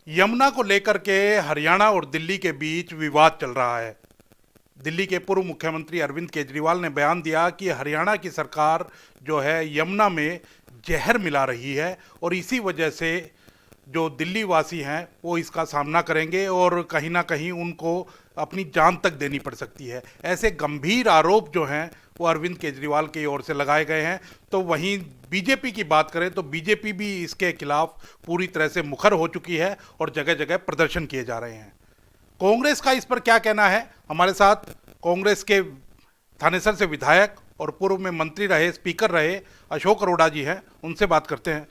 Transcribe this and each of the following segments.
यमुना को लेकर के हरियाणा और दिल्ली के बीच विवाद चल रहा है। दिल्ली के पूर्व मुख्यमंत्री अरविंद केजरीवाल ने बयान दिया कि हरियाणा की सरकार जो है यमुना में जहर मिला रही है और इसी वजह से जो दिल्ली वासी हैं वो इसका सामना करेंगे और कहीं ना कहीं उनको अपनी जान तक देनी पड़ सकती है। ऐसे गंभीर आरोप जो हैं वो अरविंद केजरीवाल की ओर से लगाए गए हैं। तो वहीं बीजेपी की बात करें तो बीजेपी भी इसके खिलाफ पूरी तरह से मुखर हो चुकी है और जगह जगह प्रदर्शन किए जा रहे हैं। कांग्रेस का इस पर क्या कहना है? हमारे साथ कांग्रेस के थानेसर से विधायक और पूर्व में मंत्री रहे, स्पीकर रहे अशोक अरोड़ा जी हैं, उनसे बात करते हैं।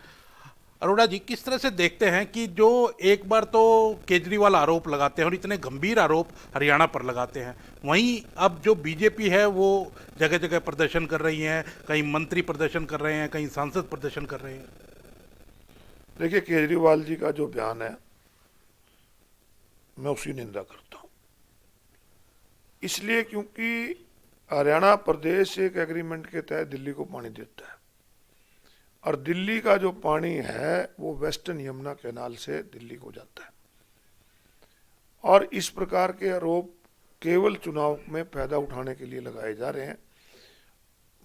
अरोड़ा जी, किस तरह से देखते हैं कि जो एक बार तो केजरीवाल आरोप लगाते हैं और इतने गंभीर आरोप हरियाणा पर लगाते हैं, वहीं अब जो बीजेपी है वो जगह जगह प्रदर्शन कर रही है, कहीं मंत्री प्रदर्शन कर रहे हैं, कहीं सांसद प्रदर्शन कर रहे हैं। देखिए, केजरीवाल जी का जो बयान है मैं उसकी निंदा करता हूं, इसलिए क्योंकि हरियाणा प्रदेश एक एग्रीमेंट के तहत दिल्ली को पानी देता है और दिल्ली का जो पानी है वो वेस्टर्न यमुना कैनाल से दिल्ली को जाता है। और इस प्रकार के आरोप केवल चुनाव में फायदा उठाने के लिए लगाए जा रहे हैं।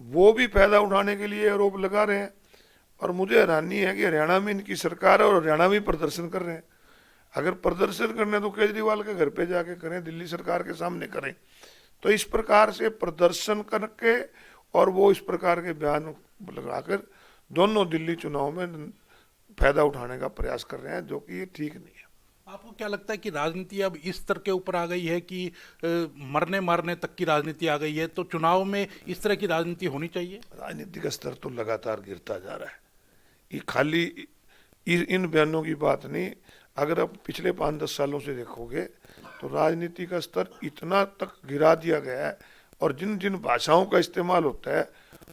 वो भी फायदा उठाने के लिए आरोप लगा रहे हैं और मुझे हैरानी है कि हरियाणा में इनकी सरकार है और हरियाणा में प्रदर्शन कर रहे हैं। अगर प्रदर्शन करने तो केजरीवाल के घर पे जाके करें, दिल्ली सरकार के सामने करें। तो इस प्रकार से प्रदर्शन करके और वो इस प्रकार के बयान लगाकर दोनों दिल्ली चुनाव में फायदा उठाने का प्रयास कर रहे हैं, जो कि ये ठीक नहीं है। आपको क्या लगता है कि राजनीति अब इस स्तर के ऊपर आ गई है कि मरने मारने तक की राजनीति आ गई है? तो चुनाव में इस तरह की राजनीति होनी चाहिए? राजनीति का स्तर तो लगातार गिरता जा रहा है। ये खाली इन बयानों की बात नहीं, अगर आप पिछले 5-10 सालों से देखोगे तो राजनीति का स्तर इतना तक गिरा दिया गया है और जिन जिन भाषाओं का इस्तेमाल होता है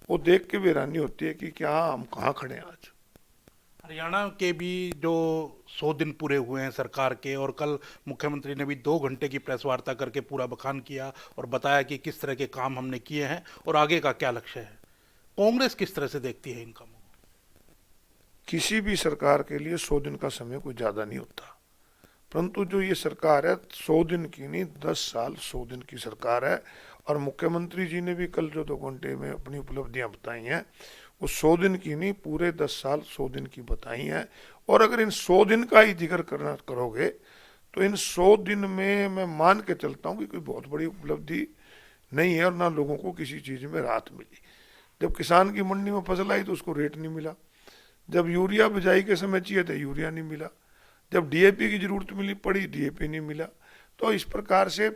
वो देख के भी हैरानी होती है कि क्या हम कहाँ खड़े हैं आज। हरियाणा के भी जो 100 दिन पूरे हुए हैं सरकार के, और कल मुख्यमंत्री ने भी 2 घंटे की प्रेस वार्ता करके पूरा बखान किया और बताया कि किस तरह के काम हमने किए हैं और आगे का क्या लक्ष्य है। कांग्रेस किस तरह से देखती है इन कामों को? किसी भी सरकार के लिए 100 दिन का समय कोई ज़्यादा नहीं होता, परंतु जो ये सरकार है 100 दिन की नहीं, 10 साल 100 दिन की सरकार है। और मुख्यमंत्री जी ने भी कल जो 2 घंटे में अपनी उपलब्धियां बताई हैं वो 100 दिन की नहीं, पूरे 10 साल 100 दिन की बताई हैं। और अगर इन 100 दिन का ही जिक्र करना करोगे तो इन 100 दिन में मैं मान के चलता हूँ कि कोई बहुत बड़ी उपलब्धि नहीं है और ना लोगों को किसी चीज़ में राहत मिली। जब किसान की मंडी में फसल आई तो उसको रेट नहीं मिला, जब यूरिया बिजाई के समय चाहिए तो यूरिया नहीं मिला, जब डीएपी की जरूरत मिली पड़ी डीएपी नहीं मिला। तो इस प्रकार से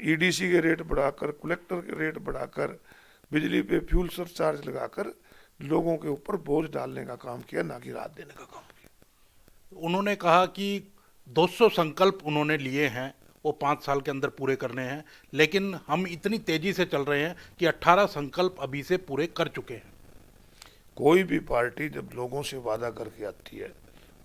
ईडीसी के रेट बढ़ाकर, कलेक्टर के रेट बढ़ाकर, बिजली पे फ्यूल सरचार्ज लगाकर लोगों के ऊपर बोझ डालने का काम किया, ना कि राहत देने का काम किया। उन्होंने कहा कि 200 संकल्प उन्होंने लिए हैं, वो 5 साल के अंदर पूरे करने हैं, लेकिन हम इतनी तेजी से चल रहे हैं कि 18 संकल्प अभी से पूरे कर चुके हैं। कोई भी पार्टी जब लोगों से वादा करके आती है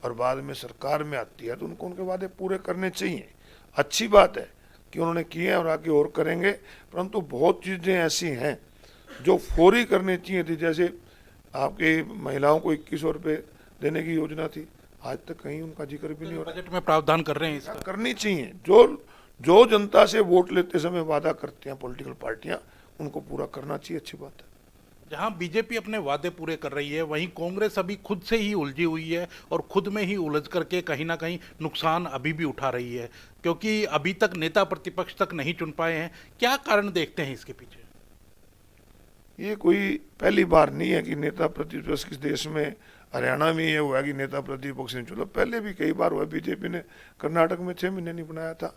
और बाद में सरकार में आती है तो उनको उनके वादे पूरे करने चाहिए। अच्छी बात है कि उन्होंने किए हैं और आगे और करेंगे, परंतु बहुत चीज़ें ऐसी हैं जो फौरी करनी चाहिए थी। जैसे आपकी महिलाओं को 2100 रुपये देने की योजना थी, आज तक कहीं उनका जिक्र भी नहीं हो रहा। बजट में प्रावधान कर रहे हैं इसका। करनी चाहिए। जो जो जनता से वोट लेते समय वादा करते हैं पॉलिटिकल पार्टियां, उनको पूरा करना चाहिए। अच्छी बात है। जहां बीजेपी अपने वादे पूरे कर रही है, वहीं कांग्रेस अभी खुद से ही उलझी हुई है और खुद में ही उलझ करके कहीं ना कहीं नुकसान अभी भी उठा रही है, क्योंकि अभी तक नेता प्रतिपक्ष तक नहीं चुन पाए हैं। क्या कारण देखते हैं इसके पीछे? ये कोई पहली बार नहीं है कि नेता प्रतिपक्ष किस देश में, हरियाणा में ये हुआ कि नेता प्रतिपक्ष ने चुना। पहले भी कई बार हुआ, बीजेपी ने कर्नाटक में 6 महीने नहीं बनाया था।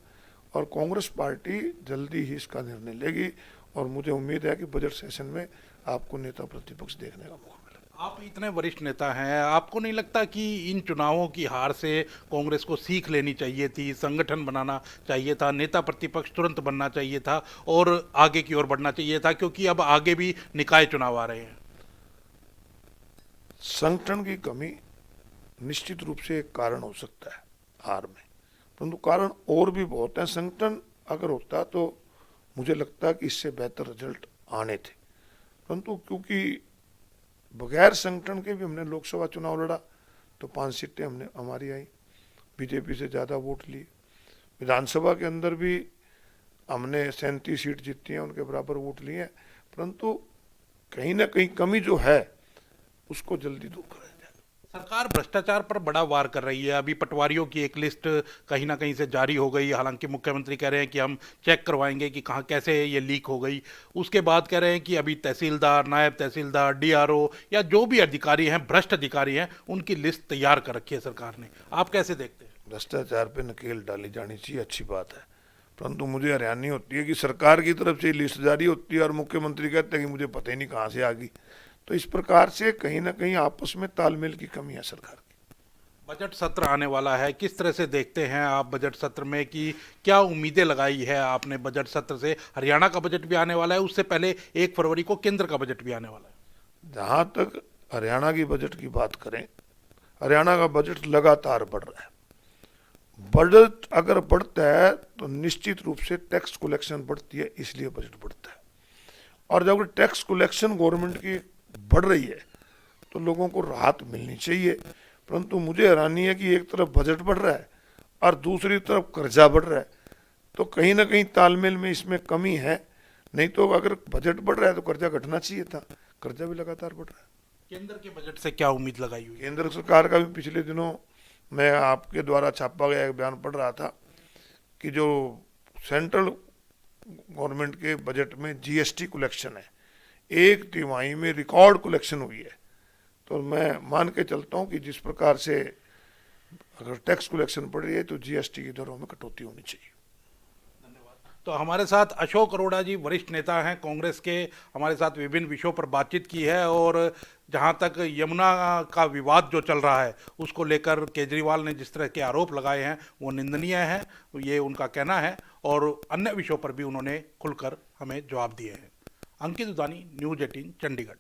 और कांग्रेस पार्टी जल्दी ही इसका निर्णय लेगी और मुझे उम्मीद है कि बजट सेशन में आपको नेता प्रतिपक्ष देखने का मौका मिलेगा। आप इतने वरिष्ठ नेता हैं, आपको नहीं लगता कि इन चुनावों की हार से कांग्रेस को सीख लेनी चाहिए थी, संगठन बनाना चाहिए था, नेता प्रतिपक्ष तुरंत बनना चाहिए था और आगे की ओर बढ़ना चाहिए था, क्योंकि अब आगे भी निकाय चुनाव आ रहे हैं? संगठन की कमी निश्चित रूप से एक कारण हो सकता है हार में, परंतु कारण और भी बहुत हैं। संगठन अगर होता तो मुझे लगता है कि इससे बेहतर रिजल्ट आने थे, परंतु क्योंकि बगैर संगठन के भी हमने लोकसभा चुनाव लड़ा तो 5 सीटें हमने हमारी आई। बीजेपी से ज़्यादा वोट लिए। विधानसभा के अंदर भी हमने 37 सीट जीती हैं, उनके बराबर वोट लिए हैं, परंतु कहीं ना कहीं कमी जो है उसको जल्दी दूर करें। सरकार भ्रष्टाचार पर बड़ा वार कर रही है। अभी पटवारियों की एक लिस्ट कहीं ना कहीं से जारी हो गई, हालांकि मुख्यमंत्री कह रहे हैं कि हम चेक करवाएंगे कि कहाँ कैसे ये लीक हो गई। उसके बाद कह रहे हैं कि अभी तहसीलदार, नायब तहसीलदार, डीआरओ या जो भी अधिकारी हैं, भ्रष्ट अधिकारी हैं, उनकी लिस्ट तैयार कर रखी है सरकार ने। आप कैसे देखते हैं? भ्रष्टाचार पे नकेल डाली जानी चाहिए, अच्छी बात है, परंतु मुझे हैरानी होती है कि सरकार की तरफ से लिस्ट जारी होती है और मुख्यमंत्री कहते हैं कि मुझे पता ही नहीं कहाँ से आ गई। तो इस प्रकार से कहीं ना कहीं आपस में तालमेल की कमी है सरकार की। बजट सत्र आने वाला है, किस तरह से देखते हैं आप बजट सत्र में, कि क्या उम्मीदें लगाई है आपने बजट सत्र से? हरियाणा का बजट भी आने वाला है, उससे पहले 1 फरवरी को केंद्र का बजट भी आने वाला है। जहाँ तक हरियाणा की बजट की बात करें, हरियाणा का बजट लगातार बढ़ रहा है। बजट अगर बढ़ता है तो निश्चित रूप से टैक्स कलेक्शन बढ़ती है, इसलिए बजट बढ़ता है। और जब टैक्स कलेक्शन गवर्नमेंट की बढ़ रही है तो लोगों को राहत मिलनी चाहिए, परंतु मुझे हैरानी है कि एक तरफ बजट बढ़ रहा है और दूसरी तरफ कर्जा बढ़ रहा है। तो कहीं ना कहीं तालमेल में इसमें कमी है। नहीं तो अगर बजट बढ़ रहा है तो कर्जा घटना चाहिए था, कर्जा भी लगातार बढ़ रहा है। केंद्र के बजट से क्या उम्मीद लगाई हुई है? केंद्र सरकार का भी पिछले दिनों मैं आपके द्वारा छापा गया एक बयान पढ़ रहा था कि जो सेंट्रल गवर्नमेंट के बजट में जीएसटी कलेक्शन है, 1 तिमाही में रिकॉर्ड कलेक्शन हुई है। तो मैं मान के चलता हूँ कि जिस प्रकार से अगर टैक्स कलेक्शन बढ़ रही है तो जीएसटी की दरों में कटौती होनी चाहिए। तो हमारे साथ अशोक अरोड़ा जी वरिष्ठ नेता हैं कांग्रेस के, हमारे साथ विभिन्न विषयों पर बातचीत की है। और जहां तक यमुना का विवाद जो चल रहा है उसको लेकर केजरीवाल ने जिस तरह के आरोप लगाए हैं वो निंदनीय है, ये उनका कहना है। और अन्य विषयों पर भी उन्होंने खुलकर हमें जवाब दिए हैं। अंकित उदानी, न्यूज़ 18 चंडीगढ़।